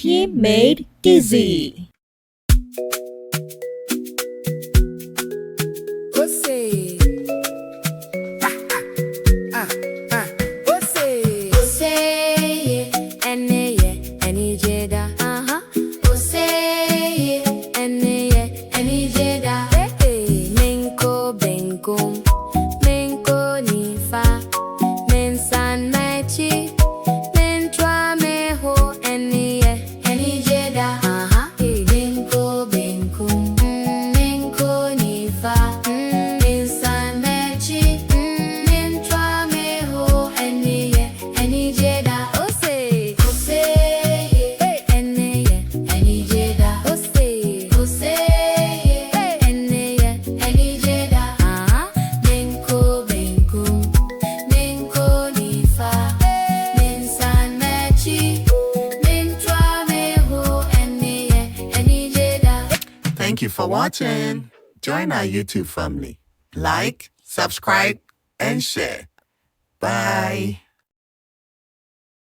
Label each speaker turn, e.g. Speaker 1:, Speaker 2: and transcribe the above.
Speaker 1: he made dizzy.
Speaker 2: Osey. Osey. Osey. Any jeda. Osey. Any jeda. Minko benkum. Minko nifa. Minsan mechi. Mintra meho. Any jeda. Minko benkum. Minko nifa. Minsan mechi. Mintra meho. Any jeda. Osey. Osey. Any jeda. Osey. Osey. Any jeda. Minko benkum. Minko nifa. Minsan mechi. Mintra meho. Any jeda.
Speaker 3: Thank you for watching. Join our YouTube family. Like, subscribe, and share. Bye.